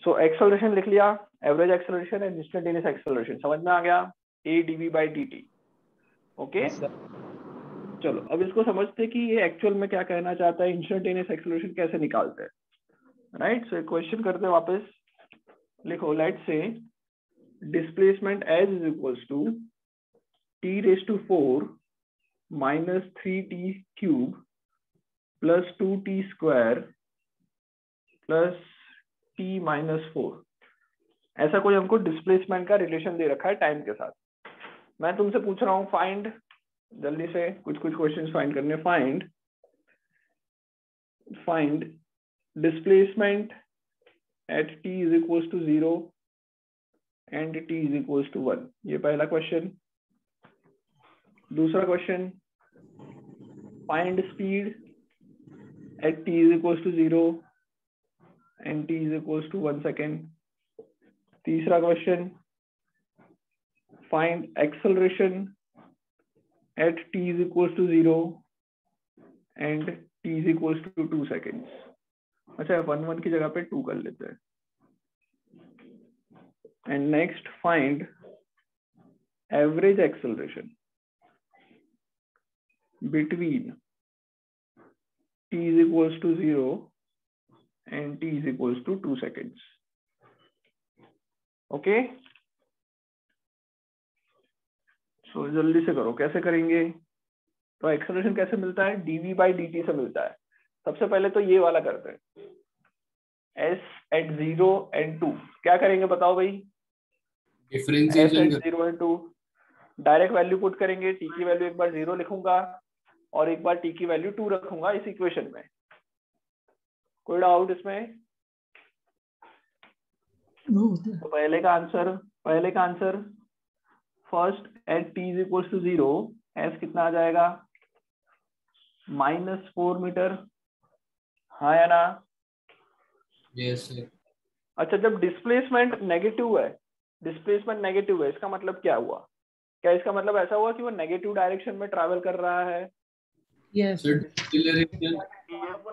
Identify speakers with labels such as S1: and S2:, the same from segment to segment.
S1: So acceleration लिख लिया, average acceleration and instantaneous acceleration, समझ में आ गया, a dv by dt। Okay, चलो अब इसको समझते कि ये एक्चुअल में क्या कहना चाहता है, इंस्टेंटेनियस एक्सेलरेशन कैसे निकालते हैं, राइट। सो एक क्वेश्चन करते हैं वापस, लिखो let's say displacement as is equals to t⁴ minus 3t cube plus 2t square plus t minus 4। ऐसा कोई हमको डिस्प्लेसमेंट का रिलेशन दे रखा है टाइम के साथ। मैं तुमसे पूछ रहा हूँ फाइंड, जल्दी से कुछ क्वेश्चंस फाइंड करने, find displacement at t is equals to 0 and t is equals to 1। ये पहला क्वेश्चन। दूसरा question, find speed at t is equals to 0 and t is equals to 1 second। तीसरा question, find acceleration at t is equals to 0 and t is equals to 2 seconds। अच्छा, 1 की जगह पे 2 कर लेते हैं। And next, find average acceleration between t is equals to 0 and t is equals to 2 seconds। Okay, सो जल्दी से करो, कैसे करेंगे। तो एक्सेलरेशन कैसे मिलता है, dv by dt से मिलता है। सबसे पहले तो ये वाला करते हैं, s at 0 and 2। क्या करेंगे बताओ भाई,
S2: differentiation
S1: s at 0 and 2 direct value put करेंगे। t की वैल्यू एक बार 0 लिखूंगा और एक बार t की वैल्यू 2 रखूंगा इस इक्वेशन में। कोई डाउट इसमें? तो पहले का answer first at t is equal to 0, s कितना आ जाएगा, -4 मीटर, हाँ या ना?
S2: यस।
S1: अच्छा, जब डिस्प्लेसमेंट नेगेटिव है, इसका मतलब क्या हुआ? क्या इसका मतलब ऐसा हुआ कि वो नेगेटिव डायरेक्शन में ट्रैवल कर रहा है?
S3: यस,
S1: वो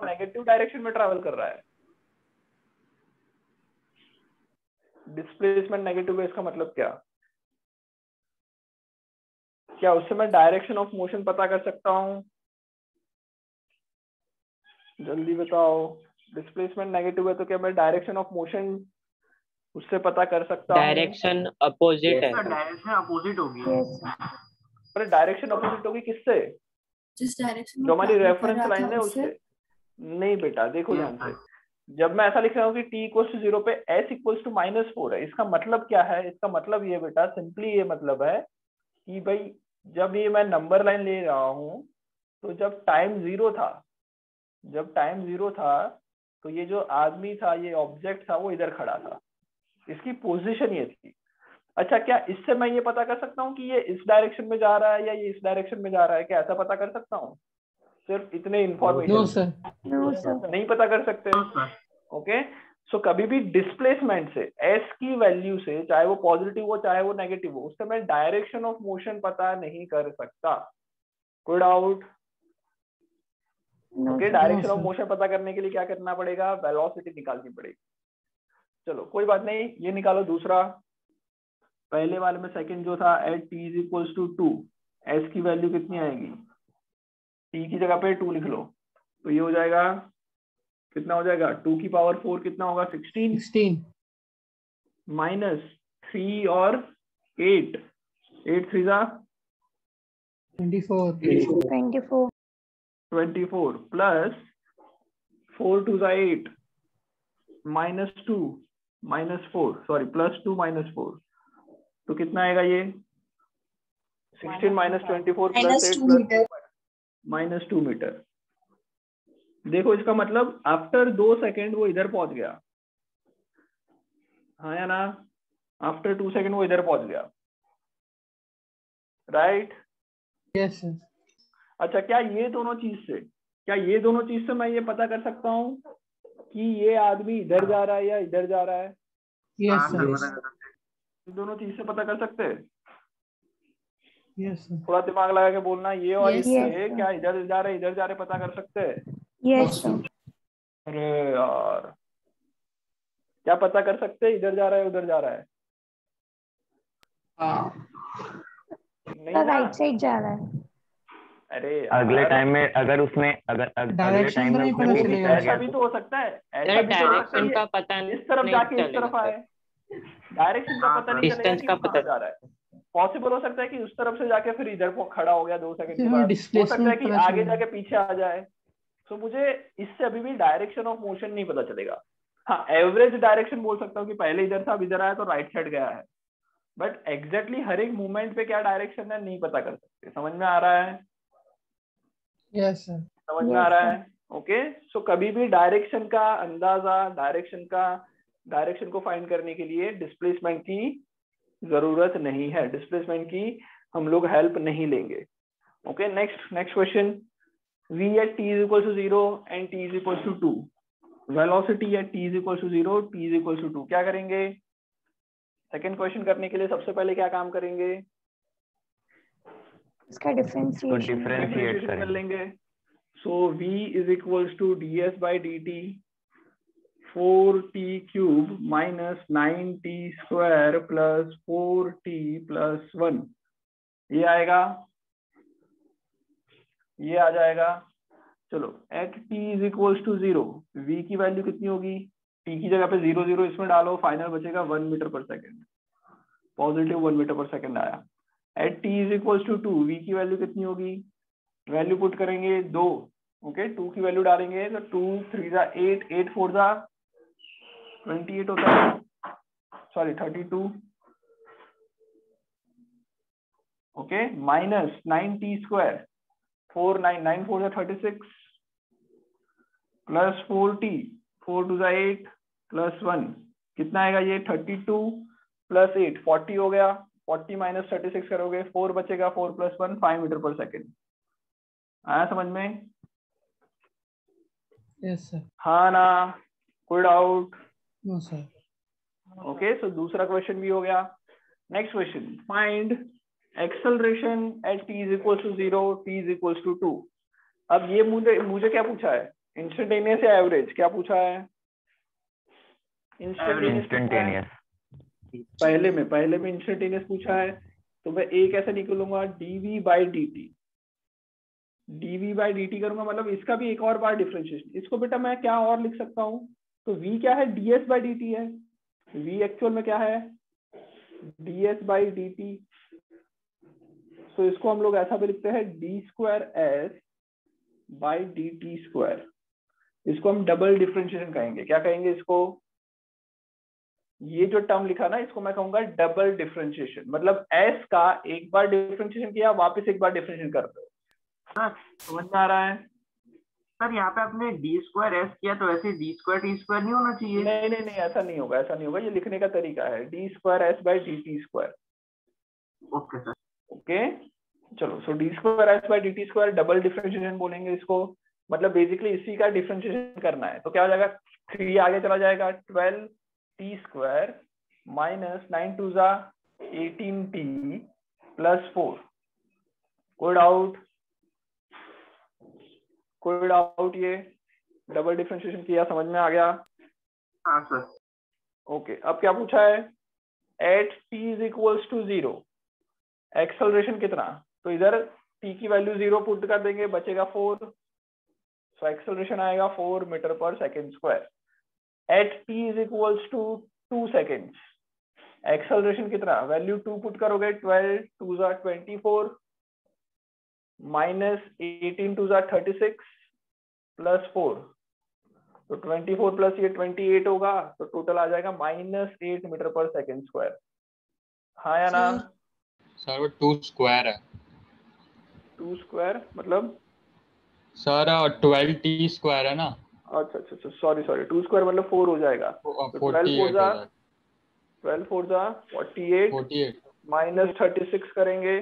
S1: नेगेटिव डायरेक्शन में ट्रैवल कर रहा है। डिस्प्लेसमेंट नेगेटिव है, इसका मतलब क्या उससे मैं डायरेक्शन ऑफ मोशन पता कर सकता हूँ? जल्दी बताओ, डिस्प्लेसमेंट नेगेटिव है तो क्या मैं डायरेक्शन ऑफ मोशन उससे पता कर सकता हूँ?
S4: डायरेक्शन अपोजिट है।
S5: डायरेक्शन अपोजिट होगी।
S1: पर डायरेक्शन अपोजिट होगी किससे?
S6: जिस डायरेक्शन
S1: जो हमारी रेफरेंस लाइन है उससे। नहीं बेटा, देखो ध्यान से, जब मैं ऐसा लिख रहा हूँ कि t इक्वल्स टू 0 पे s इक्वल्स टू -4 है, इसका मतलब क्या है? इसका मतलब ये बेटा, सिंपली ये मतलब है कि भाई जब ये मैं नंबर लाइन ले रहा हूँ तो जब टाइम 0 था तो ये जो आदमी था, ये ऑब्जेक्ट था, वो इधर खड़ा था, इसकी पोजीशन ये थी। अच्छा, क्या इससे मैं ये पता कर सकता हूँ कि ये इस डायरेक्शन में जा रहा है या ये इस डायरेक्शन में जा रहा है? क्या ऐसा पता कर सकता हूँ सिर्फ इतने इंफॉर्मेशन?
S3: नो सर,
S1: नहीं पता कर सकते। ओके, सो कभी भी डिस्प्लेसमेंट से, s की वैल्यू से, चाहे वो पॉजिटिव हो चाहे वो नेगेटिव हो, उससे मैं डायरेक्शन ऑफ मोशन पता नहीं कर सकता। कोई doubt? Okay, direction of motion पता करने के लिए क्या करना पड़ेगा, वेलोसिटी निकालनी पड़ेगी। चलो कोई बात नहीं, ये निकालो दूसरा। पहले वाले में सेकंड जो था, at t is equals to 2, s की वैल्यू कितनी आएगी, t की जगह पे 2 लिख लो, तो ये हो जाएगा, कितना हो जाएगा, 2 की पावर 4 कितना होगा, 16 माइनस 3 और 8 3 जा 24 प्लस 4 2 जा 8 -2 -4 सॉरी +2 -4, तो कितना आएगा ये, 16 - 24 + 8 -2 मीटर। देखो इसका मतलब आफ्टर 2 सेकेंड वो इधर पहुंच गया, हाँ या ना? आफ्टर 2 सेकेंड वो इधर पहुंच गया, राइट?
S3: Yes sir.
S1: अच्छा, क्या ये दोनों चीज से मैं ये पता कर सकता हूँ कि ये आदमी इधर जा रहा है या इधर जा रहा है?
S3: Yes sir.
S1: दोनों चीज से पता कर सकते हैं।
S3: Yes sir.
S1: थोड़ा दिमाग लगा के बोलना, ये और
S6: Yes,
S1: ये क्या इधर जा रहे पता कर सकते हैं?
S6: Yes sir.
S1: अरे यार, क्या पता कर सकते हैं इधर जा रहा है उधर जा रहा है? नहीं ना?
S5: राइट साइड जा रहा है।
S1: अरे
S7: अगले टाइम में अगर उसमें अगले
S3: डायरेक्शन
S7: टाइम
S3: तो
S7: में
S3: नहीं
S7: उसने
S3: पता
S7: वो भी
S3: चलेगा
S7: कर
S1: ऐसा
S7: गया
S1: भी
S7: तो
S1: तो हो सकता है, ऐसा
S4: सर
S1: भी तो हो सकता
S4: डायरेक्शन का
S1: है
S4: पता
S1: इस तरफ
S4: नहीं
S1: जाके इस तरफ
S4: चलेगा
S1: आए, डायरेक्शन का पता नहीं चलेगा
S4: डिस्टेंस
S1: कि
S4: का
S1: वो कहाँ
S4: पता
S1: जा रहा है। पॉसिबल हो सकता है कि उस तरफ से जाके फिर इधर को खड़ा हो गया 2 सेकंड के
S3: सिर्फ
S1: बाद, हो सकता है
S3: डिस्प्लेसमेंट
S1: कि
S3: पता
S1: आगे
S3: चलेगा।
S1: जाके पीछे आ जाए। तो मुझे इससे अभी भी डायरेक्शन ऑफ मोशन नहीं पता चलेगा। हाँ, एवरेज डायरेक्शन बोल सकता हूँ कि पहले इधर था अब इधर आया तो राइट साइड गया है, बट एग्जैक्टली हर एक मूवमेंट पे क्या डायरेक्शन है नहीं पता कर सकते। समझ में आ रहा है?
S3: Yes sir.
S1: समझ में आ रहा है? ओके। सो कभी भी डायरेक्शन का अंदाजा, डायरेक्शन को फाइंड करने के लिए डिस्प्लेसमेंट की जरूरत नहीं है, डिस्प्लेसमेंट की हम लोग हेल्प नहीं लेंगे। Okay, next question. v at t is equal to 0 and t is equal to 2, velocity at t is equal to 0, t is equal to 2, क्या करेंगे? सेकंड क्वेश्चन करने के लिए सबसे पहले क्या काम करेंगे?
S5: इसका डिफरेंशिएशन
S1: कर लेंगे। सो v is equals to ds by dt 4t cube minus 9t square plus 4t plus 1, ये आएगा, ये आ जाएगा। चलो at t is equals to 0, v की वैल्यू कितनी होगी? t की जगह पे 0 0 इसमें डालो, फाइनल बचेगा 1 मीटर पर सेकेंड, पॉजिटिव 1 मीटर पर सेकेंड आया। At t is equals to 2, v की वैल्यू कितनी होगी? वैल्यू पुट करेंगे 2, ओके 2 की वैल्यू डालेंगे तो 2 3 जा 8, 8 4 जा 28 होता है, sorry 32, okay minus 9t square 4 9 9 4 जा 36 प्लस 4t 4 2 जा 8 प्लस 1, कितना आएगा ये? 32 प्लस 8 40 हो गया, 40 माइनस 36 करोगे 4 बचेगा, 4 प्लस 1 5 मीटर पर सेकेंड। आया समझ में?
S3: Yes sir.
S1: हाँ ना? कोई doubt?
S3: No sir.
S1: Okay, so दूसरा क्वेश्चन भी हो गया। Next question, find acceleration at t is equal to 0, t is equal to 2। अब ये मुझे क्या पूछा है? इंस्टेंटेनियस या एवरेज? क्या पूछा है?
S7: इंस्टेंटेनियस।
S1: पहले में इंस्टेंटेनियस पूछा है, तो मैं एक ऐसा निकलूंगा dv by dt, dv by dt करूंगा, मतलब इसका भी एक और बार डिफरेंशिएशन। इसको बेटा मैं क्या और लिख सकता हूँ? तो v क्या है? ds बाई dt है। v एक्चुअल में क्या है? ds by dt। तो इसको हम लोग ऐसा भी लिखते हैं d square s by dt square. इसको हम डबल डिफरेंशिएशन कहेंगे। क्या कहेंगे इसको? ये जो टर्म लिखा ना, इसको मैं कहूंगा डबल डिफरेंशिएशन। मतलब s का एक बार डिफरेंशिएशन किया, वापस एक बार डिफरेंशिएशन कर दो। समझ में आ रहा है?
S8: सर यहाँ पे आपने डी स्क्वायर एस किया तो ऐसे डी स्क्वायर टी स्क्वायर नहीं होना चाहिए?
S1: नहीं, ऐसा नहीं होगा, ऐसा नहीं होगा। ये लिखने का तरीका है D square S by D T square.
S8: Okay sir.
S1: Okay चलो, so D square S by D T square double differentiation बोलेंगे इसको। मतलब बेसिकली इसी का डिफरेंशिएशन करना है। तो क्या हो जाएगा? 3 आगे चला जाएगा, 12 टी स्क्वायर माइनस 9 2 जा 18 टी प्लस 4। कोई डाउट? कोई डाउट? ये डबल डिफरेंशिएशन किया, समझ में आ गया?
S8: हाँ सर।
S1: ओके, अब क्या पूछा है? At t is equals to 0, acceleration कितना? तो इधर t की वैल्यू 0 पुट कर देंगे, बचेगा 4। सो एक्सेलरेशन आएगा 4 मीटर पर second square. At t is equals to 2 seconds, acceleration कितना? वैल्यू 2 पुट करोगे, 12 2 जा 24 माइनस 18 2 जा 36 प्लस 4। तो 24 प्लस ये 28 होगा, तो टोटल आ जाएगा -8 मीटर पर सेकेंड स्क्वायर। हाँ या ना?
S2: सर वो 2 स्क्वायर है
S1: 2 स्क्वायर मतलब
S2: सर 12t स्क्वायर है ना।
S1: अच्छा सॉरी 2 स्क्वायर मतलब 4 हो जाएगा। तो 12 4 जा 48 माइनस 36 करेंगे,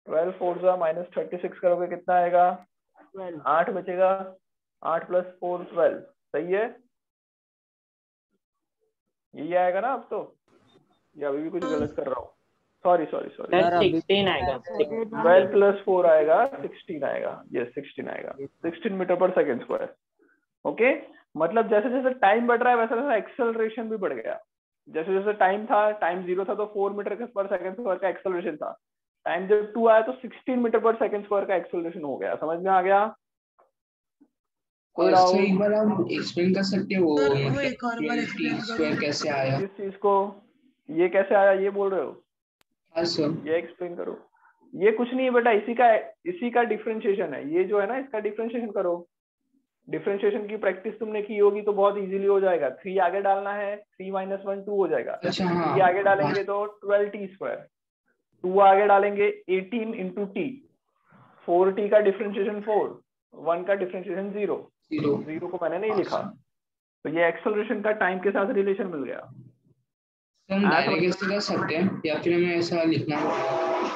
S1: 12 4 जा माइनस 36 करोगे, कितना आएगा? 8 बचेगा, 8 प्लस 4 12। सही है? यही आएगा ना अब तो, या अभी भी कुछ गलत कर रहा हूँ? सॉरी
S4: 16 आएगा।
S1: 12 प्लस 4 आएगा 16 आएगा। यस 16 आएगा, 16 मीटर पर सेकेंड स्क्वायर। ओके, मतलब जैसे जैसे टाइम बढ़ रहा है वैसे वैसे एक्सेलरेशन भी बढ़ गया। जैसे जैसे टाइम था, टाइम 0 था तो 4 मीटर पर सेकंड स्क्वायर का एक्सेलरेशन था। टाइम जब 2 आया तो 16 मीटर पर सेकंड स्क्वायर का एक्सेलरेशन हो गया। समझ में आ गया? कोई
S9: सर
S1: डाउट?
S9: एक बार आप एक्सप्लेन कर सकते हो वो
S6: सर वो
S9: मतलब
S6: एक और बार
S9: 12t
S6: एक्सप्लेन
S9: स्क्वायर
S6: करो।
S9: कैसे आया?
S1: किस चीज को? ये कैसे आया ये बोल रहे हो?
S9: हाँ सर।
S1: ये एक्सप्लेन करो। ये कुछ नहीं है बेटा, इसी का डिफरेंशिएशन है। ये जो है ना, इसका डिफरेंशिएशन करो। डिफरेंशिएशन की प्रैक्टिस तुमने की होगी तो बहुत इजीली हो जाएगा। 3 आगे डालना है, 3 - 1 2 हो जाएगा।
S9: अच्छा हाँ
S1: 3 आगे डालेंगे तो 12t स्क्वायर, 2 आगे डालेंगे 18 इंटू टी, 4t का डिफरेंशिएशन 4, 1 का डिफरेंशिएशन 0, 0 को मैंने नहीं लिखा। तो ये एक्सेलरेशन का टाइम के साथ रिलेशन मिल गया।
S9: सर हम डायरेक्ट ऐसे कर सकते हैं या फिर हमें ऐसा लिखना होगा?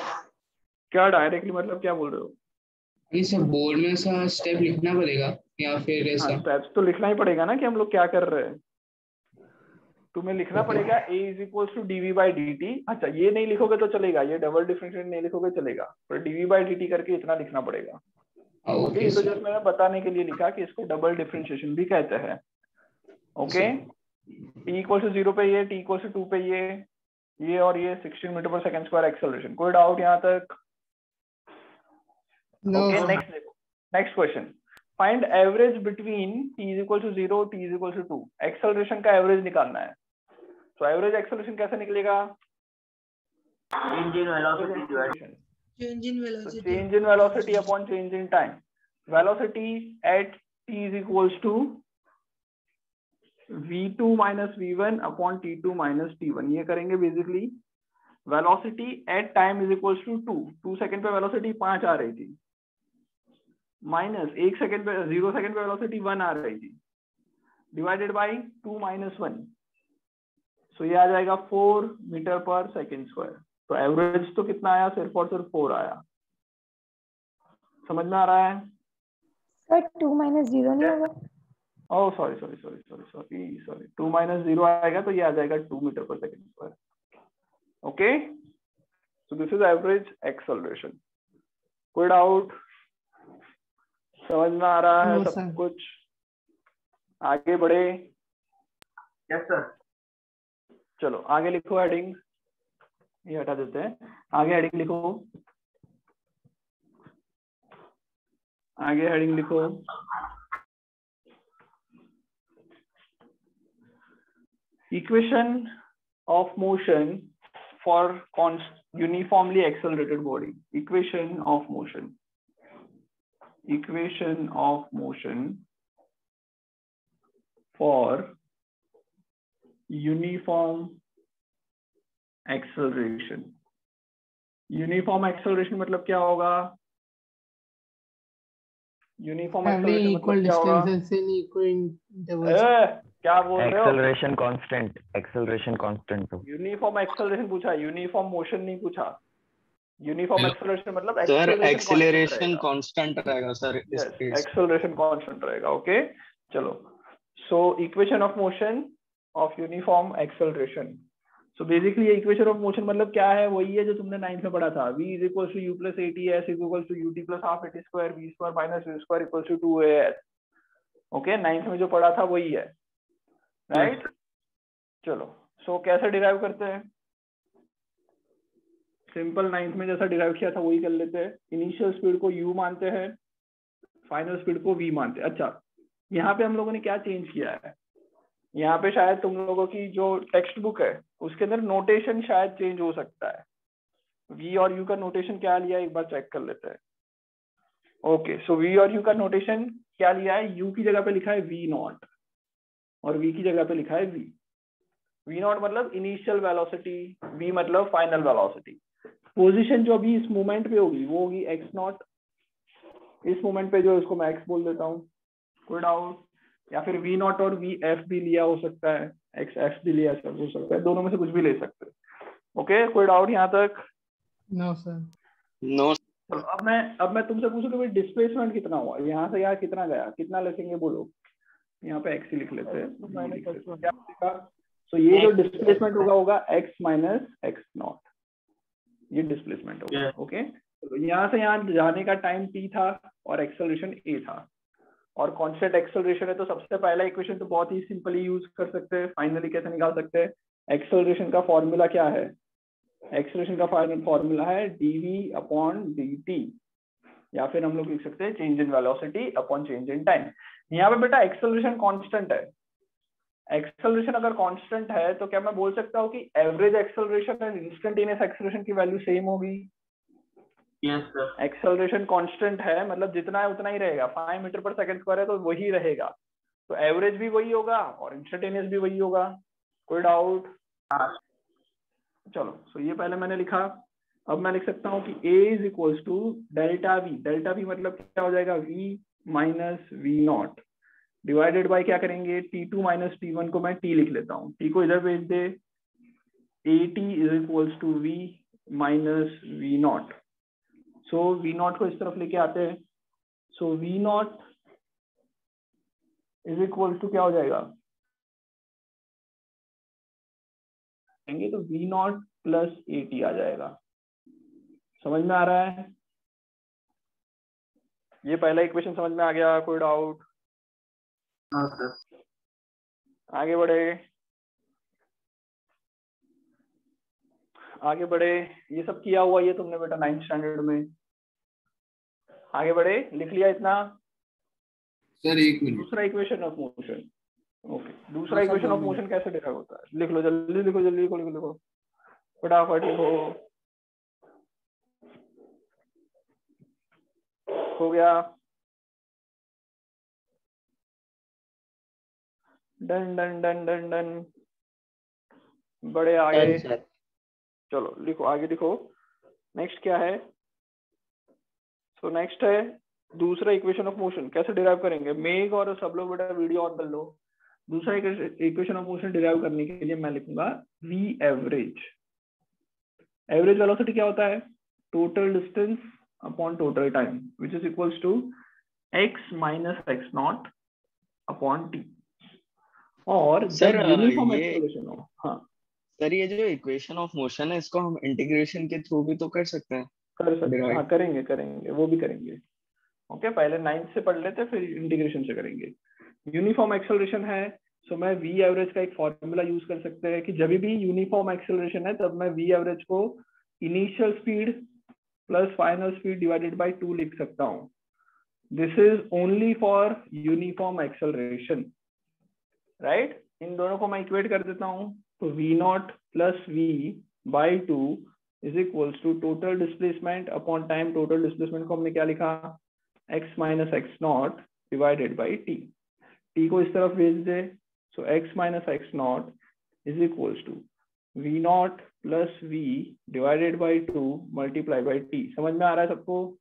S1: क्या डायरेक्टली मतलब क्या बोल रहे हो?
S9: ये सब बोर्ड में ऐसा स्टेप लिखना पड़ेगा या फिर
S1: हाँ,
S9: ऐसा?
S1: स्टेप्स तो लिखना ही पड़ेगा ना कि हम लोग क्या कर रहे हैं। तुम्हें लिखना पड़ेगा a = dv/dt। अच्छा ये नहीं लिखोगे तो चलेगा, ये डबल डिफरेंशिएट नहीं लिखोगे चलेगा, पर dv/dt करके इतना लिखना पड़ेगा। ओके, ये तो जस्ट मैंने बताने के लिए लिखा कि इसको डबल डिफरेंशिएशन भी कहते हैं। ओके, t = 0 पे ये, t = 2 पे ये और ये 16 मीटर पर सेकंड स्क्वायर एक्सेलरेशन। कोई डाउट यहाँ तक? Okay, next question. Find average between t = 0 t = 2। Acceleration का एवरेज निकालना है। तो एवरेज एक्सेलरेशन कैसे निकलेगा?
S8: Change in velocity divided
S6: change in velocity
S1: upon change in time. Velocity at t = v2 - v1 upon t2 - t1। ये करेंगे basically. Velocity at time = 2 second पे velocity 5 आ रही थी, माइनस 1 सेकंड पे 0 सेकंड पे वेलोसिटी 1 आ रही थी, डिवाइडेड बाय 2 - 1। सो ये आ जाएगा 4 मीटर पर सेकंड स्क्वायर। तो एवरेज तो कितना आया? सिर्फ और सिर्फ 4 आया। समझ में आ रहा है?
S5: सर 2 - 0 नहीं होगा?
S1: ओह सॉरी 2 - 0 आएगा तो ये आ जाएगा 2 मीटर पर second square. Okay, so this is average acceleration. कोई डाउट? समझ में आ रहा है सब कुछ? आगे बढ़े?
S8: Yes sir.
S1: चलो आगे लिखो हेडिंग, ये हटा देते हैं। आगे हेडिंग लिखो, आगे हेडिंग लिखो। Equation of motion for uniformly accelerated body. Equation of motion, equation of motion for uniform acceleration. Uniform acceleration मतलब क्या होगा? यूनिफॉर्म एक्सेलरेशन मतलब क्या होगा? क्या बोल रहे हो?
S7: Acceleration constant, acceleration constant.
S1: Uniform acceleration पूछा, यूनिफॉर्म मोशन नहीं पूछा। यूनिफॉर्म एक्सेलरेशन मतलब
S2: सर एक्सेलरेशन कांस्टेंट रहेगा सर,
S1: एक्सेलरेशन कांस्टेंट रहेगा। ओके चलो, so equation of motion of uniform acceleration. So basically equation of motion मतलब क्या है? वही है जो तुमने 9th में पढ़ा था। v = u + at, s = ut + ½ at square, v² - v² = 2as। Okay, 9th में जो पढ़ा था वही है, राइट? चलो, सो कैसे डिराइव करते हैं? सिंपल 9th में जैसा डिराइव किया था वही कर लेते हैं। इनिशियल स्पीड को u मानते हैं, फाइनल स्पीड को v मानते हैं। अच्छा, यहाँ पे हम लोगों ने क्या चेंज किया है? यहाँ पे शायद तुम लोगों की जो टेक्स्ट बुक है उसके अंदर नोटेशन शायद चेंज हो सकता है। v और u का नोटेशन क्या लिया है एक बार चेक कर लेते हैं। ओके, सो v और u का नोटेशन क्या लिया है? u की जगह पे लिखा है v0 और v की जगह पे लिखा है v। v0 मतलब इनिशियल वेलोसिटी, v मतलब फाइनल वेलोसिटी। पोजीशन जो अभी इस मोमेंट पे होगी वो होगी x0। इस मोमेंट पे जो इसको मैं x बोल देता हूँ। कोई डाउट? या फिर v0 और vf भी लिया हो सकता है, xf भी लिया हो सकता है, दोनों में से कुछ भी ले सकते हैं। ओके, कोई डाउट यहाँ तक?
S3: No sir.
S2: नो।
S1: अब मैं तुमसे पूछूं कि भाई डिस्प्लेसमेंट कितना हुआ? यहाँ से यहाँ कितना गया? कितना लिखेंगे बोलो? यहाँ पे x ही लिख लेते हैं। सो ये जो डिस्प्लेसमेंट होगा x - x0, ये डिस्प्लेसमेंट होगा। ओके, तो यहाँ से यहाँ जाने का टाइम t था और एक्सेलरेशन a था। और कांस्टेंट एक्सेलरेशन है, तो सबसे पहला इक्वेशन तो बहुत ही सिंपली यूज कर सकते हैं। फाइनली कैसे निकाल सकते हैं? एक्सेलरेशन का फॉर्मूला क्या है? एक्सेलरेशन का फाइनल फॉर्मूला है dv अपॉन dt, या फिर हम लोग लिख सकते हैं change in velocity upon change in time. यहाँ पे बेटा एक्सेलरेशन कांस्टेंट है। एक्सेलरेशन अगर कांस्टेंट है तो क्या मैं बोल सकता हूँ कि average acceleration and instantaneous acceleration की वैल्यू सेम होगी?
S8: Yes sir.
S1: एक्सेलरेशन कांस्टेंट है मतलब जितना है उतना ही रहेगा। 5 मीटर पर सेकंड स्क्वायर है तो वही रहेगा, तो एवरेज भी वही होगा और इंस्टेंटेनियस भी वही होगा। कोई डाउट? चलो सो ये पहले मैंने लिखा। अब मैं लिख सकता हूँ कि a is equals to delta v. Delta v मतलब क्या हो जाएगा? v minus we not divided by क्या करेंगे? t2 माइनस t1 को मैं t लिख लेता हूँ, t को इधर भेज दे। at is equals to v minus we not. So v not को इस तरफ लेके आते हैं। So v not is equal to क्या हो जाएगा? तो वी नॉट प्लस एटी आ जाएगा। समझ में आ रहा है? ये पहला इक्वेशन समझ में आ गया? कोई डाउट?
S8: हाँ सर।
S1: आगे बढ़े, आगे बढ़े। ये सब किया हुआ ये तुमने बेटा 9th स्टैंडर्ड में। आगे बढ़े, लिख लिया इतना?
S9: Sir 1 minute.
S1: दूसरा इक्वेशन ऑफ मोशन। ओके, दूसरा इक्वेशन ऑफ मोशन कैसे डिराइव होता है? लिख लो जल्दी, लिखो जल्दी, लिखो लिखो लिखो फटाफट लिखो। हो गया? Done done done done done. बड़े आगे। चलो लिखो, आगे लिखो। नेक्स्ट क्या है? सो नेक्स्ट है दूसरा इक्वेशन ऑफ मोशन। कैसे डिराइव करेंगे? मेघ और सब लोग बेटा वीडियो ऑन कर लो। दूसरा इक्वेशन ऑफ मोशन डिराइव करने के लिए मैं लिखूंगा v एवरेज। एवरेज वेलोसिटी क्या होता है? Total distance upon total time which is equals to x minus x not upon t। और
S2: सर
S1: यूनिफॉर्म
S2: ये
S1: एक्सेलरेशन हो। हाँ
S2: सर, ये जो इक्वेशन ऑफ मोशन है इसको हम इंटीग्रेशन के थ्रू भी तो कर सकते हैं।
S1: कर सकते हैं।
S2: Derive.
S1: हाँ करेंगे करेंगे, वो भी करेंगे। ओके, पहले 9th से पढ़ लेते फिर इंटीग्रेशन से करेंगे। यूनिफॉर्म एक्सेलरेशन है, सो मैं v एवरेज का एक फॉर्मूला यूज कर सकते हैं कि जब भी यूनिफॉर्म एक्सेलरेशन है तब मैं v एवरेज को initial speed plus final speed divided by 2 लिख सकता हूँ। This is only for uniform acceleration, right? इन दोनों को मैं इक्वेट कर देता हूँ, तो v not plus v by 2 is equals to total displacement upon time. Total displacement को हमने क्या लिखा? x minus x not divided by T. T को इस तरफ भेज दे, सो x minus x not is equals to v not plus v divided by 2 multiply by t. समझ में आ रहा है सबको?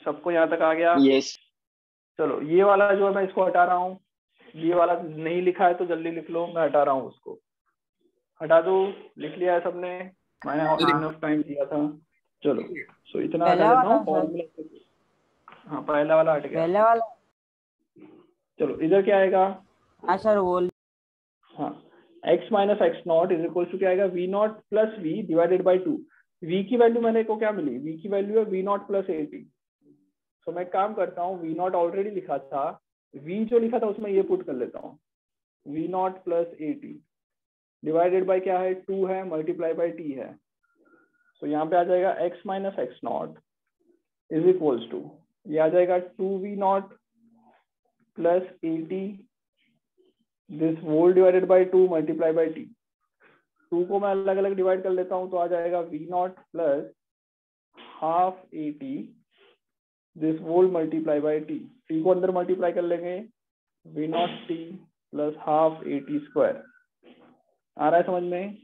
S1: सबको यहाँ तक आ गया?
S2: यस।
S1: चलो ये वाला जो है मैं इसको हटा रहा हूँ। ये वाला नहीं लिखा है तो जल्दी लिख लो, मैं हटा रहा हूँ उसको। हटा दो। लिख लिया है सबने? मैंने इनफ टाइम दिया था। चलो सो इतना हटा देता हूँ फॉर्मूला। हाँ पहला वाला हट गया।
S4: पहले वाला।
S1: चलो इधर क्या आएगा?
S4: हाँ सर वो।
S1: हाँ x minus x not is equal to क्या आएगा? v not plus v divided by 2। v की वैल्यू मैंने को क्या मिली? v की वैल्यू है v नॉट प्लस एटी। तो मैं काम करता हूँ, v नॉट ऑलरेडी लिखा था, v जो लिखा था उसमें ये पुट कर लेता हूँ, v not plus eighty divided by क्या है? 2 है, मल्टीप्लाई बाई t है। तो यहाँ पे आ जाएगा x minus x not is equals to, ये आ जाएगा 2v not plus a t this whole divided by 2 multiply by t. 2 को मैं अलग अलग डिवाइड कर लेता हूँ तो आ जाएगा v not plus half A T this whole multiply by T. T को अंदर मल्टीप्लाई कर लेंगे, v not T plus half A T square. आ रहा है समझ में?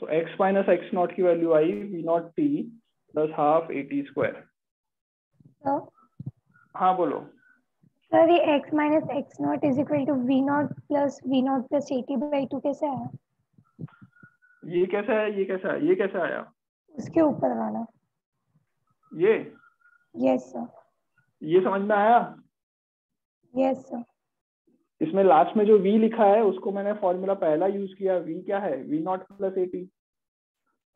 S1: So x minus x not की वैल्यू आई v not T plus half A T square. हाँ बोलो
S5: सर, ये x minus x not is equal to v not plus A T by 2 कैसे आया?
S1: ये कैसे है? ये कैसा है? ये कैसे आया?
S5: उसके ऊपर वाला।
S1: ये
S5: यस सर।
S1: ये समझ में आया?
S5: Yes sir.
S1: इसमें लास्ट में जो v लिखा है उसको मैंने फॉर्मूला पहला यूज किया। v क्या है? v not plus a t.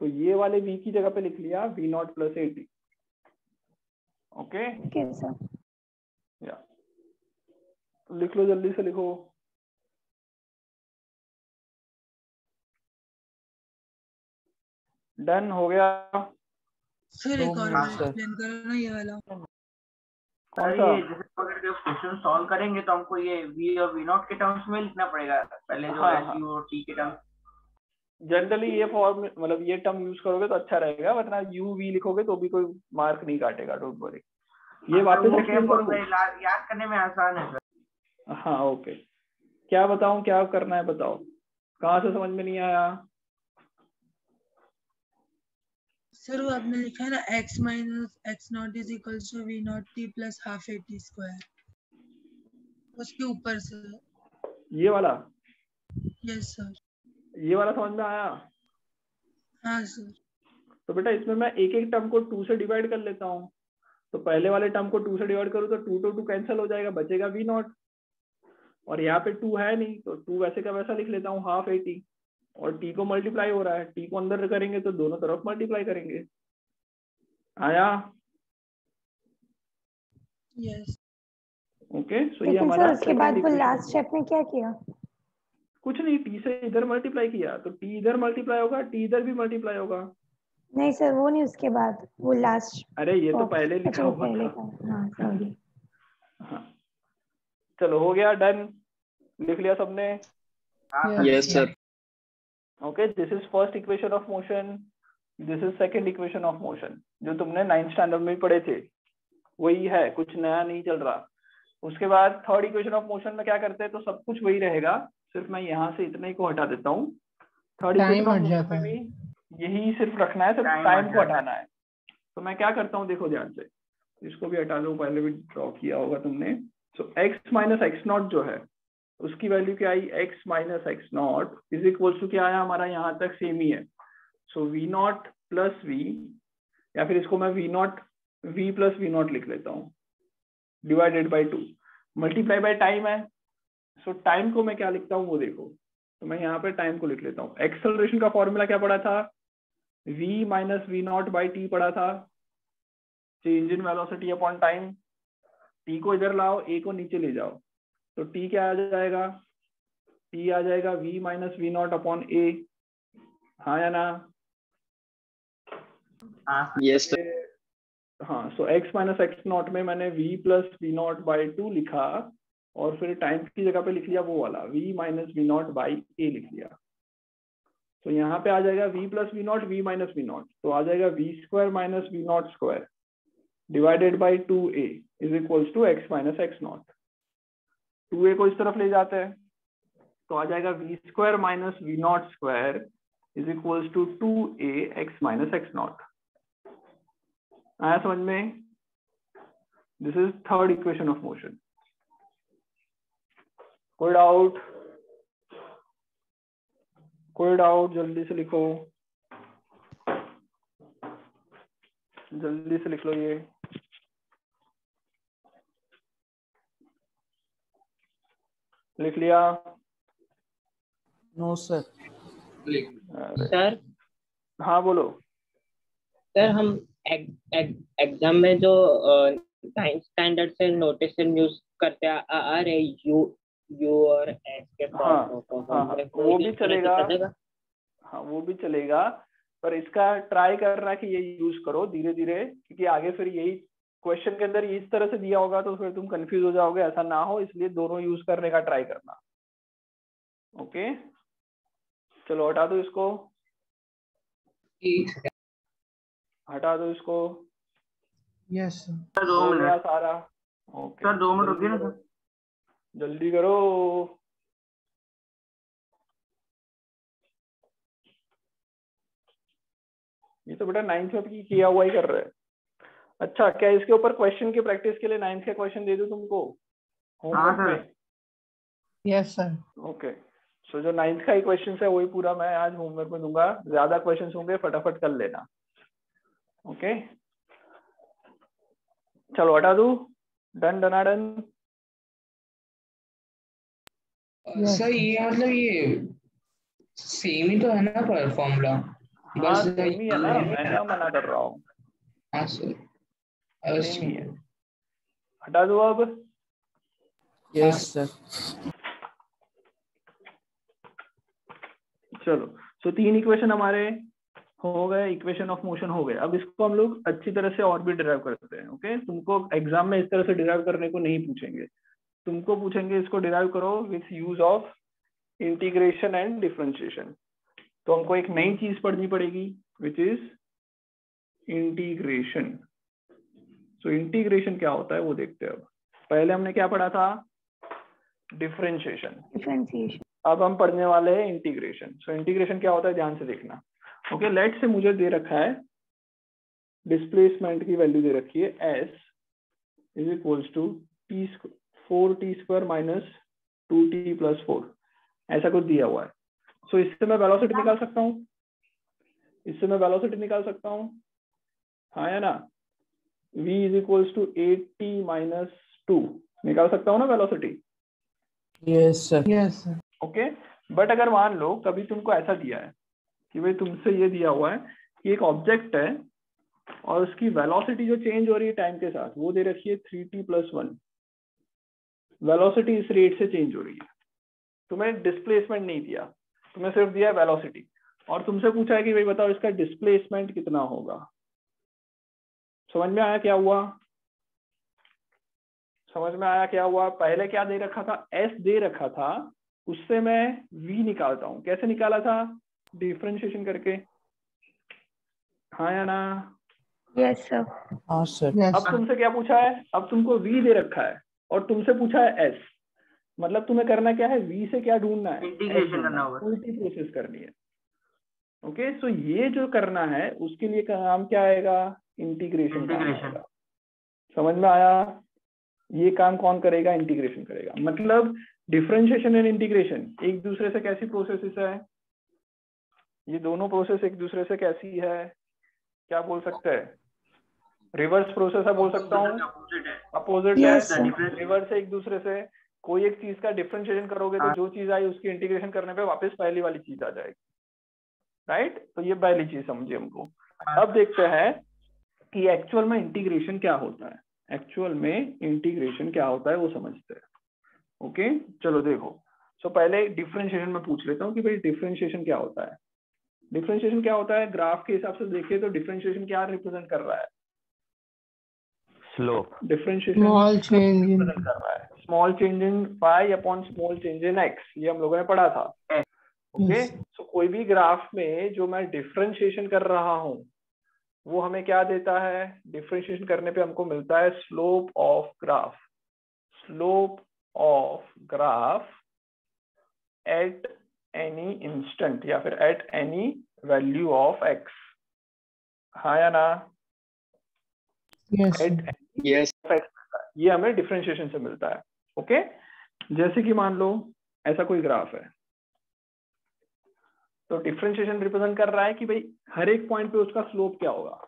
S1: तो ये वाले v की जगह पे लिख लिया v not plus eighty. Okay
S5: okay sir.
S1: या लिख लो, जल्दी से लिखो। डन हो गया।
S6: सर एक और बार एक्सप्लेन करो ना ये वाला।
S1: कौन
S8: अरे
S1: सा?
S8: ये जैसे अगर जब क्वेश्चन सॉल्व करेंगे तो हमको ये v और v नॉट के टर्म्स में लिखना पड़ेगा पहले, जो
S1: हाँ,
S8: s u और t के टर्म्स।
S1: जनरली ये फॉर्म मतलब ये टर्म यूज करोगे तो अच्छा रहेगा, वरना यू वी लिखोगे तो भी कोई मार्क नहीं काटेगा, डोंट वरी। ये वापस एक्सप्लेन करूं?
S8: याद करने में आसान है सर।
S1: हाँ ओके, क्या बताऊं, क्या करना है बताओ, कहाँ से समझ में नहीं आया?
S6: सर वो आपने लिखा है ना x minus x not is equal to v not T plus half a t square, उसके ऊपर से।
S1: ये वाला?
S6: Yes sir.
S1: ये वाला समझ में आया?
S6: हाँ सर।
S1: तो बेटा इसमें मैं एक एक टर्म को 2 से डिवाइड कर लेता हूँ। तो पहले वाले टर्म को 2 से डिवाइड करूँ तो 2 to 2 कैंसिल हो जाएगा, बचेगा वी नॉट। और यहाँ पे 2 है नहीं तो 2 वैसे का वैसा लिख लेता हूँ, हाफ ए टी। और टी को मल्टीप्लाई हो रहा है, टी को अंदर करेंगे तो दोनों तरफ मल्टीप्लाई करेंगे। आया?
S6: यस।
S1: ओके सो ये
S5: लेकिन
S1: हमारा
S5: सर उसके बाद वो लास्ट स्टेप में क्या किया?
S1: कुछ नहीं, टी से इधर मल्टीप्लाई किया तो टी इधर मल्टीप्लाई होगा, टी इधर भी मल्टीप्लाई होगा।
S5: नहीं सर वो नहीं, उसके बाद वो लास्ट।
S1: अरे ये तो पहले लिखा
S5: अच्छा वो
S1: हुआ
S5: पहले
S1: था।
S5: का। हाँ समझ गई।
S1: हाँ चलो हो गया, डन, लिख लिया सबने?
S2: Yes sir.
S1: Okay, this is first equation of motion, this is second equation of motion, जो तुमने 9th स्टैंडर्ड में पढ़े थे वही है, कुछ नया नहीं चल रहा। उसके बाद थर्ड इक्वेशन ऑफ मोशन में क्या करते हैं, तो सब कुछ वही रहेगा, सिर्फ मैं यहाँ से इतने ही को हटा देता हूँ। थर्ड इक्वेशन ऑफ मोशन में भी यही सिर्फ रखना है, सिर्फ टाइम को हटाना है। तो मैं क्या करता हूँ, देखो ध्यान से, इसको भी हटा दो, पहले भी ड्रॉ किया होगा तुमने। So x minus x not जो है उसकी वैल्यू क्या आई, x minus x not is equal to क्या आया हमारा, यहाँ तक सेम ही है। So v not plus v, या फिर इसको मैं v not v plus v not लिख लेता हूँ, divided by 2, multiply by time है। सो टाइम को मैं क्या लिखता हूँ वो देखो, तो मैं यहाँ पे टाइम को लिख लेता हूँ। एक्सेलरेशन का फॉर्मूला क्या पढ़ा था, v minus we not by t पढ़ा था, change in velocity upon time. T को इधर लाओ, ए को नीचे ले जाओ, तो टी क्या आ जाएगा, टी आ जाएगा v minus we not upon A. हाँ या ना?
S2: Yes sir.
S1: हाँ, so x minus x not में मैंने v plus V not by 2 लिखा, और फिर टाइम की जगह पे लिख लिया वो वाला v minus we not by A लिख लिया। तो यहाँ पे आ जाएगा v plus V not, v minus we not, तो आ जाएगा v square minus we not square divided by 2a is equals to x minus x not. 2a को इस तरफ ले जाते हैं तो आ जाएगा v square minus we not square is equals to 2a x minus x not. आया समझ में? This is third equation of motion. कोई डाउट? कोई डाउट? जल्दी से लिखो, जल्दी से लिख लो ये। लिख लिया?
S3: No sir.
S4: सर
S1: हाँ बोलो।
S4: सर हम एग्जाम में जो 9th स्टैंडर्ड से नोटेशन यूज करते आ रहे यू और एस के
S1: हाँ,
S4: फॉर्म
S1: हाँ, वो भी चलेगा। हाँ वो भी चलेगा, पर इसका ट्राई करना कि ये यूज करो धीरे धीरे, क्योंकि आगे फिर यही क्वेश्चन के अंदर इस तरह से दिया होगा तो फिर तुम कंफ्यूज हो जाओगे, ऐसा ना हो, इसलिए दोनों यूज करने का ट्राई करना। ओके चलो हटा दो इसको, हटा दो इसको।
S3: Yes sir.
S8: सर 2
S1: हो गया
S8: मिनट,
S1: सारा? ओके
S8: सर 2 मिनट रुकिए ना सर।
S1: जल्दी करो। ये तो बेटा 9th में भी किया हुआ ही कर रहे हैं। अच्छा, क्या इसके ऊपर क्वेश्चन की प्रैक्टिस के लिए 9th का क्वेश्चन दे दूं तुमको होमवर्क
S8: हाँ,
S1: में?
S3: Yes sir.
S1: ओके, सो जो 9th का ही क्वेश्चन है वही पूरा मैं आज होमवर्क में दूंगा। ज्यादा क्वेश्चन होंगे, फटाफट कर लेना। ओके चलो हटा दूं, डन डनाडन।
S9: सर ये मतलब ये सेम ही तो है ना पर फॉर्मूला?
S1: हाँ सेम ही है ना, मैं क्या मना कर रहा हूँ।
S9: हाँ सर।
S1: सेम ही है, हटा दो अब।
S3: Yes sir.
S1: चलो सो 3 इक्वेशन हमारे हो गए, इक्वेशन ऑफ मोशन हो गए। अब इसको हम लोग अच्छी तरह से और भी डिराइव करते हैं। ओके, तुमको एग्जाम में इस तरह से डिराइव करने को नहीं पूछेंगे, तुमको पूछेंगे इसको डिराइव करो with use of integration and differentiation. तो हमको एक नई चीज पढ़नी पड़ेगी which is integration. So integration क्या होता है वो देखते हैं। अब पहले हमने क्या पढ़ा था, डिफरेंशिएशन। अब हम पढ़ने वाले हैं इंटीग्रेशन। सो इंटीग्रेशन क्या होता है ध्यान से देखना। ओके, लेट से मुझे दे रखा है डिस्प्लेसमेंट की वैल्यू दे रखी है s is equals to 4t² minus 2t plus 4, ऐसा कुछ दिया हुआ है। सो इससे मैं वेलोसिटी निकाल सकता हूँ, इससे मैं वेलोसिटी निकाल सकता हूँ, हाँ या ना। v is equals to 8t minus 2 निकाल सकता हूँ ना velocity.
S3: Yes sir. Yes sir.
S1: Okay, but अगर मान लो कभी तुमको ऐसा दिया है कि भाई तुमसे ये दिया हुआ है कि एक ऑब्जेक्ट है और उसकी वेलोसिटी जो चेंज हो रही है टाइम के साथ वो दे रखी है 3t प्लस 1, वेलोसिटी इस रेट से चेंज हो रही है। तुम्हें डिस्प्लेसमेंट नहीं दिया, तुम्हें सिर्फ दिया है वेलोसिटी, और तुमसे पूछा है कि भाई बताओ इसका डिस्प्लेसमेंट कितना होगा। समझ में आया क्या हुआ? समझ में आया क्या हुआ? पहले क्या दे रखा था, s दे रखा था, उससे मैं v निकालता हूँ। कैसे निकाला था? डिफरेंशिएशन करके, हाँ या ना?
S5: Yes sir.
S3: हाँ सर।
S1: अब तुमसे क्या पूछा है, अब तुमको v दे रखा है और तुमसे पूछा है s, मतलब तुम्हें करना क्या है, v से क्या ढूंढना है,
S8: इंटीग्रेशन करना होगा,
S1: उल्टी प्रोसेस करनी है। ओके, सो ये जो करना है उसके लिए काम क्या आएगा, इंटीग्रेशन। समझ में आया? ये काम कौन करेगा, इंटीग्रेशन करेगा। मतलब डिफरेंशिएशन एंड इंटीग्रेशन एक दूसरे से कैसी प्रोसेसेस है, ये दोनों प्रोसेस एक दूसरे से कैसी है, क्या बोल सकते हैं, रिवर्स प्रोसेस है बोल सकता हूँ, अपोजिट है। रिवर्स है एक दूसरे से, कोई एक चीज का डिफरेंशिएशन करोगे तो जो चीज आई उसकी इंटीग्रेशन करने पे वापस पहली वाली चीज आ जाएगी, राइट। तो ये पहली चीज समझिए हमको। अब देखते हैं कि एक्चुअल में इंटीग्रेशन क्या होता है, एक्चुअल में इंटीग्रेशन क्या होता है वो समझते हैं। ओके, चलो देखो। सो पहले डिफरेंशिएशन में पूछ लेता हूँ कि भाई डिफरेंशिएशन क्या होता है। डिफरेंशिएशन क्या होता है, ग्राफ के हिसाब से देखिए तो डिफरेंशिएशन क्या रिप्रेजेंट कर रहा है,
S7: slope.
S1: Differentiation
S3: small change in
S1: represent कर रहा है small change in pi upon small change in x, ये हम लोगों ने पढ़ा था। ओके, सो कोई भी ग्राफ में जो मैं डिफरेंशिएशन कर रहा हूँ वो हमें क्या देता है, डिफरेंशिएशन करने पे हमको मिलता है slope of graph, slope of graph at any instant या फिर at any value of x, हाँ या ना?
S3: यस
S2: यस
S1: ये हमें डिफरेंशिएशन से मिलता है। ओके, जैसे कि मान लो ऐसा कोई ग्राफ है, तो डिफरेंशिएशन रिप्रेजेंट कर रहा है कि भाई हर एक पॉइंट पे उसका स्लोप क्या होगा,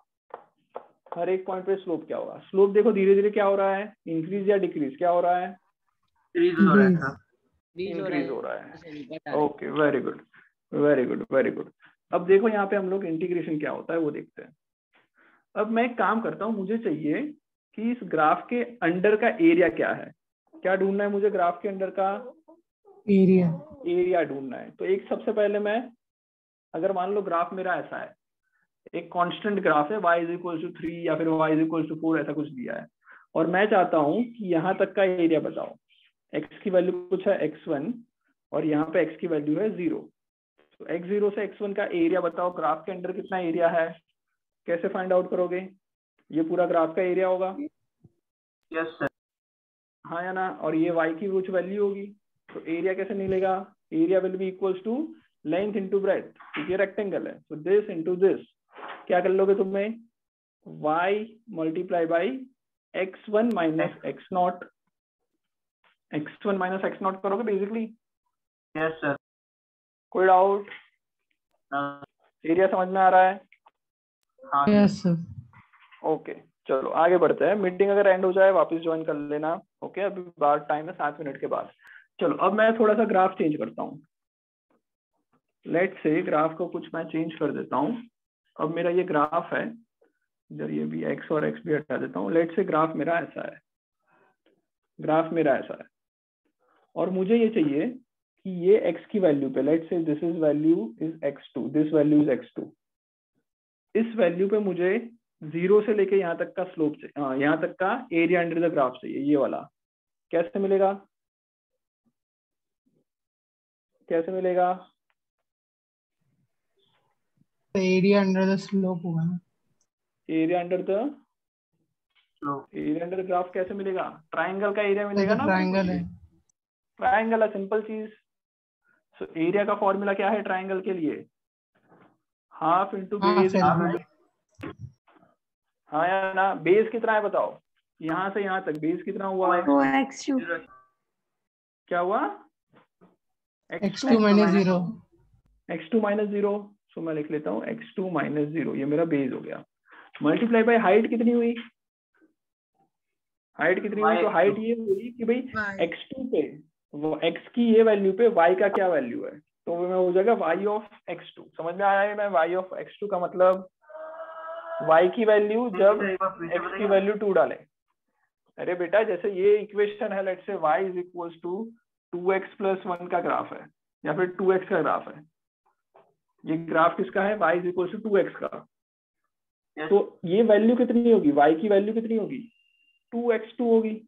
S1: हर एक पॉइंट पे स्लोप क्या होगा। स्लोप देखो धीरे धीरे क्या हो रहा है, इंक्रीज या डिक्रीज, क्या हो रहा है, इंक्रीज हो रहा है। Okay, very good very good very good. अब देखो यहाँ पे हम लोग इंटीग्रेशन क्या होता है वो देखते हैं। अब मैं एक काम करता हूँ, मुझे चाहिए कि इस ग्राफ के अंडर का एरिया क्या है, क्या ढूंढना है मुझे, ग्राफ के अंदर का एरिया ढूंढना है। तो एक सबसे पहले मैं, अगर मान लो ग्राफ मेरा ऐसा है, एक कांस्टेंट ग्राफ है y = 3 या फिर y = 4 ऐसा कुछ दिया है, और मैं चाहता हूं कि यहाँ तक का एरिया बताओ। x की वैल्यू कुछ है x1 और यहाँ पे x की वैल्यू है 0। तो x0 से x1 का एरिया बताओ, ग्राफ के अंदर कितना एरिया है, कैसे फाइंड आउट करोगे? ये पूरा ग्राफ का एरिया होगा,
S8: यस सर,
S1: हाँ या ना? और ये y की कुछ वैल्यू होगी, तो एरिया कैसे मिलेगा, area will be equals to length into breadth, क्योंकि ये रेक्टेंगल है। तो दिस इंटू दिस क्या कर लोगे तुम्हें, y multiply by x1 minus x0, x1 minus x0 करोगे बेसिकली।
S8: यस सर,
S1: कोई डाउट? एरिया समझ में आ रहा है?
S8: हाँ
S3: यस सर।
S1: ओके, चलो आगे बढ़ते हैं। मीटिंग अगर एंड हो जाए वापस ज्वाइन कर लेना। ओके, अभी बार टाइम है 7 मिनट के बाद। चलो अब मैं थोड़ा सा ग्राफ चेंज करता हूँ, लेट से ग्राफ को कुछ मैं चेंज कर देता हूँ। अब मेरा ये ग्राफ है, इधर ये भी x और x भी हटा देता हूँ। लेट से ग्राफ मेरा ऐसा है, ग्राफ मेरा ऐसा है, और मुझे ये चाहिए कि ये x की वैल्यू पे, लेट से this is value is x2, this value is x2, इस वैल्यू पे मुझे 0 से लेके यहाँ तक का स्लोप चाहिए, हाँ यहाँ तक का एरिया अंडर द ग्राफ चाहिए, ये वाला। कैसे मिलेगा, कैसे मिलेगा?
S3: एरिया अंडर द स्लोप होगा ना।
S1: एरिया अंडर द ग्राफ कैसे मिलेगा? ट्राइंगल का एरिया मिलेगा ना।
S3: ट्राइंगल है,
S1: ट्राइंगल है, सिंपल चीज। सो एरिया का फॉर्मूला क्या है ट्राइंगल के लिए? Half into base. हाँ या ना? बेस कितना है बताओ, यहाँ से यहाँ तक बेस कितना हुआ?
S5: 2x2।
S1: क्या हुआ?
S3: x2 minus 0।
S1: x2 minus 0। सो मैं लिख लेता हूँ x2 माइनस 0, ये मेरा बेस हो गया। मल्टीप्लाई बाय हाइट कितनी हुई? हाइट कितनी हुई? तो हाइट ये हुई कि भाई x2 पे x की ये वैल्यू पे y का क्या वैल्यू है, तो वो हो जाएगा y ऑफ x2। समझ में आया है? मैं y ऑफ x2 का मतलब y की वैल्यू जब x की वैल्यू 2 डाले। अरे बेटा जैसे ये इक्वेशन है, let's say y is equals to 2x plus 1 का ग्राफ है या फिर 2x का ग्राफ है। ये ग्राफ किसका है? y is equals to 2x का। तो ये वैल्यू कितनी होगी? y की वैल्यू कितनी होगी? 2x2 होगी।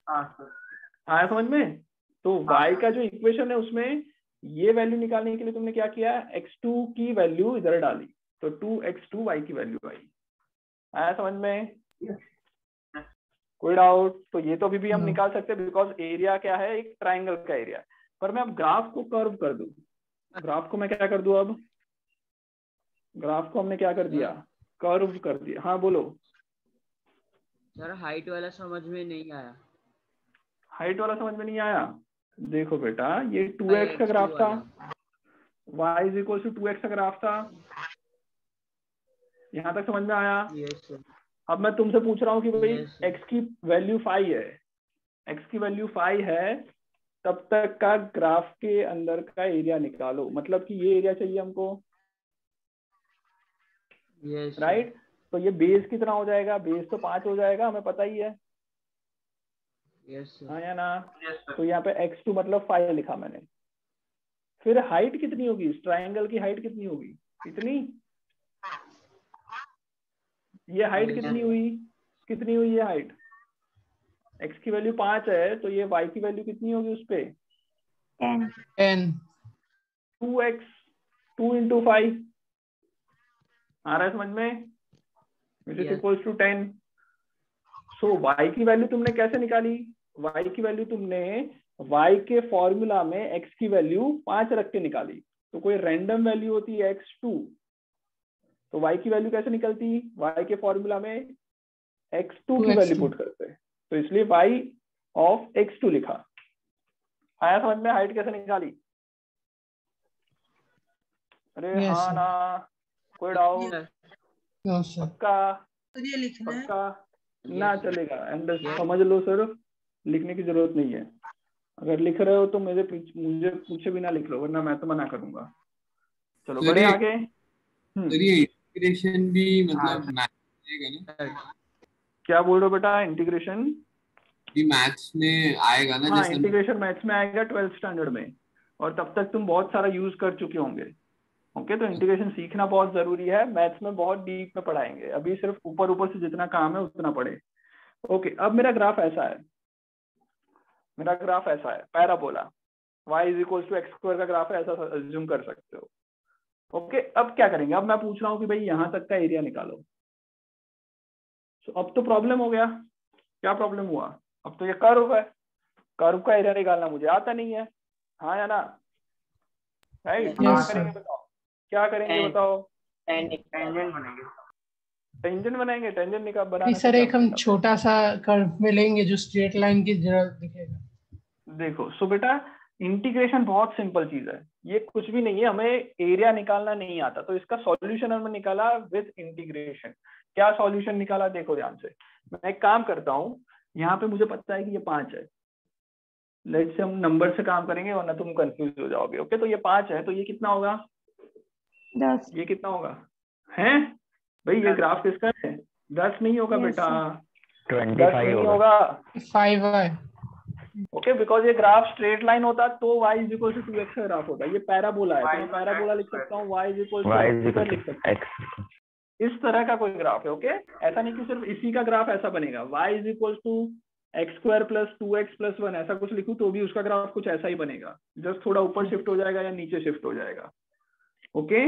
S1: आया समझ में? तो y का जो इक्वेशन है उसमें ये वैल्यू निकालने के लिए तुमने क्या किया? x2 की वैल्यू इधर डाली, तो 2x2 y की वैल्यू आई। आया समझ में? कोई डाउट? तो ये तो अभी भी हम निकाल सकते हैं, बिकॉज एरिया क्या है? एक ट्राइंगल का एरिया। पर मैं अब ग्राफ को कर्व कर दूं। ग्राफ को मैं क्या कर दूं? अब ग्राफ को हमने क्या कर दिया? कर्व कर दिया। हाँ बोलो
S10: सर। हाइट वाला समझ में नहीं आया।
S1: हाइट वाला समझ में नहीं आया? देखो बेटा ये 2x का ग्राफ था, y is equal to 2x का ग्राफ था। यहाँ तक समझ में आया?
S10: Yes sir.
S1: अब मैं तुमसे पूछ रहा हूँ कि भाई
S10: Yes, sir.
S1: x की वैल्यू 5 है, x की वैल्यू 5 है, तब तक का ग्राफ के अंदर का एरिया निकालो। मतलब कि ये एरिया चाहिए हमको,
S10: यस
S1: राइट? तो ये बेस कितना हो जाएगा? बेस तो 5 हो जाएगा, हमें पता ही है।
S10: यस
S1: हाँ या ना? तो यहाँ पे x2 मतलब 5 लिखा मैंने। फिर हाइट कितनी होगी? इस ट्राइंगल की हाइट कितनी होगी? इतनी। ये हाइट कितनी हुई? कितनी हुई ये हाइट? x की वैल्यू 5 है, तो ये y की वैल्यू कितनी होगी उस पे?
S3: 10।
S1: 2x 2 इंटू 5 आ रहा है समझ में? Which is equals to 10। So y की वैल्यू तुमने कैसे निकाली? y की वैल्यू तुमने y के फॉर्मूला में x की वैल्यू 5 रख के निकाली। तो कोई रैंडम वैल्यू होती है x2, तो y की वैल्यू कैसे निकलती? y के फॉर्मूला में x2 की वैल्यू पुट करते हैं, तो इसलिए y ऑफ x2 लिखा। आया समझ में? हाइट कैसे निकाली? अरे
S3: Yes,
S1: हाँ
S3: sir.
S1: ना? कोई डाउट?
S3: No, sir.
S1: पक्का?
S6: ये लिखना है।
S1: पक्का ना चलेगा? समझ लो सर, लिखने की जरूरत नहीं है। अगर लिख रहे हो तो मुझे पूछे बिना लिख लो, वरना मैं तो मना करूंगा। चलो बढ़े आगे।
S11: ये इंटीग्रेशन भी मतलब मैथ्स आएगा ना?
S1: क्या बोल रहे हो बेटा? इंटीग्रेशन
S11: भी मैथ्स में आएगा ना?
S1: हाँ, इंटीग्रेशन मैथ्स में आएगा 12th स्टैंडर्ड में, और तब तक तुम बहुत सारा यूज कर चुके होंगे। ओके, तो इंटीग्रेशन सीखना बहुत जरूरी है। मैथ्स में बहुत डीप में पढ़ाएंगे, अभी सिर्फ ऊपर ऊपर से जितना काम है उतना पढ़े। ओके, अब मेरा ग्राफ ऐसा है, मेरा ग्राफ ऐसा है, parabola y is equal to x square का ग्राफ है, ऐसा अज्यूम कर सकते हो। ओके, अब क्या करेंगे? अब मैं पूछ रहा हूँ कि भाई यहाँ तक का एरिया निकालो। अब तो प्रॉब्लम हो गया। क्या प्रॉब्लम हुआ? अब तो ये कर्व है, कर्व का एरिया निकालना मुझे आता नहीं है। हाँ या ना? राइट? क्या करेंगे बताओ? क्या करेंगे बताओ?
S8: टेंजेंट बनेंगे।
S1: टेंजेंट बनाएंगे? टेंजेंट निकाल बनाने
S3: सर एक हम छोटा सा कर्व में लेंगे जो स्ट्रेट लाइन की जरूरत दिखेगा।
S1: देखो सो बेटा, इंटीग्रेशन बहुत सिंपल चीज है, ये कुछ भी नहीं है। हमें एरिया निकालना नहीं आता, तो इसका सॉल्यूशन हमने निकाला विद इंटीग्रेशन। क्या सॉल्यूशन निकाला? देखो ध्यान से। मैं एक काम करता हूँ, यहाँ पे मुझे पता है कि ये 5 है। लेट्स से हम नंबर से काम करेंगे वरना तुम कंफ्यूज हो जाओगे। ओके, तो ये 5 है, तो ये कितना होगा?
S5: 10।
S1: ये कितना होगा? हैं भाई ये ग्राफ किसका है? 10 नहीं होगा
S5: Yes,
S1: बेटा,
S7: 25
S1: 10 नहीं
S7: होगा।
S1: होगा।
S3: 5y।
S1: ओके, बिकॉज ये ग्राफ स्ट्रेट लाइन होता तो y is equal to 2x का ग्राफ होता। ये पैराबोला है तो मैं पैराबोला लिख सकता हूँ, y is equal
S7: y is
S1: to
S7: equal
S1: लिख
S7: to
S1: सकता हूँ।
S7: x।
S1: इस तरह का कोई ग्राफ है। ओके, ऐसा नहीं कि सिर्फ इसी का ग्राफ ऐसा बनेगा, y is equal to x square plus 2x plus 1 ऐसा कुछ लिखूं तो भी उसका ग्राफ कुछ ऐसा ही बनेगा, जस्ट थोड़ा ऊपर शिफ्ट हो जाएगा या नीचे शिफ्ट हो जाएगा। ओके,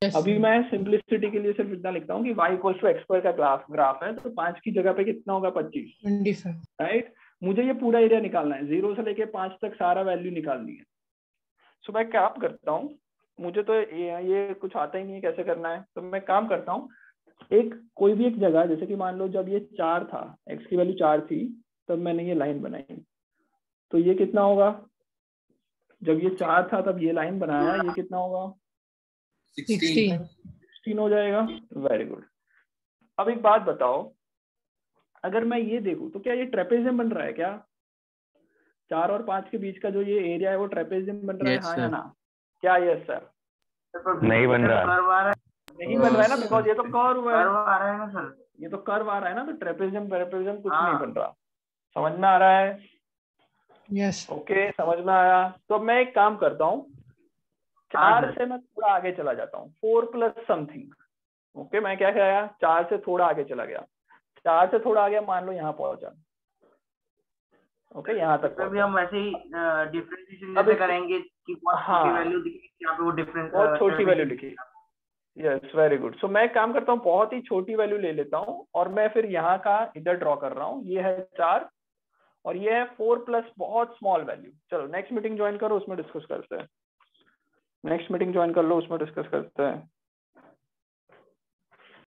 S1: अभी मैं सिंपलिसिटी के लिए सिर्फ इतना लिखता हूँ कि y equal to x square का ग्राफ है तो 5 की जगह पे कितना होगा? 25, राइट। मुझे ये पूरा एरिया निकालना है, 0 से लेके 5 तक सारा वैल्यू निकालनी है। सो मैं क्या करता हूँ, मुझे तो ये कुछ आता ही नहीं है कैसे करना है, तो मैं काम करता हूँ, एक कोई भी एक जगह, जैसे कि मान लो जब ये 4 था, x की वैल्यू 4 थी, तब मैंने ये लाइन बनाई, तो ये कितना होगा? जब ये 4 था तब ये लाइन बनाया, ये कितना होगा? 16 हो जाएगा। Very good. अब एक बात बताओ, अगर मैं ये देखूं तो क्या ये ट्रेपेजियम बन रहा है क्या? 4 और 5 के बीच का जो ये एरिया है वो ट्रेपेजियम बन रहा है? हाँ या ना? क्या? Yes sir.
S7: नहीं बन रहा,
S1: नहीं बन रहा है ना, बिकॉज ये तो कर्व है,
S8: कर्व आ रहा है ना सर,
S1: ये तो कर्व आ रहा है ना, तो ट्रेपेजियम कुछ नहीं बन रहा। समझ में आ रहा है?
S3: यस।
S1: ओके, समझ में आया। तो अब मैं एक काम करता हूँ, 4 से मैं थोड़ा आगे चला जाता हूँ, 4 प्लस समथिंग। ओके, मैं क्या किया? 4 से थोड़ा आगे चला गया, 4 से थोड़ा आगे मान लो यहाँ पहुंचा। ओके, यहाँ तक
S8: भी हम वैसे ही डिफरेंशिएशन जैसे करेंगे कि बहुत छोटी वैल्यू दिखेगी, यहाँ पे वो डिफरेंस
S1: बहुत छोटी वैल्यू लिखी। Yes, very good. सो मैं काम करता हूँ, बहुत ही छोटी वैल्यू ले लेता हूँ और मैं फिर यहाँ का इधर ड्रॉ कर रहा हूँ। ये है 4 और ये है 4 प्लस बहुत स्मॉल वैल्यू। चलो नेक्स्ट मीटिंग ज्वाइन करो, उसमें डिस्कस करते हैं। नेक्स्ट मीटिंग ज्वाइन कर लो, उसमें डिस्कस करते हैं।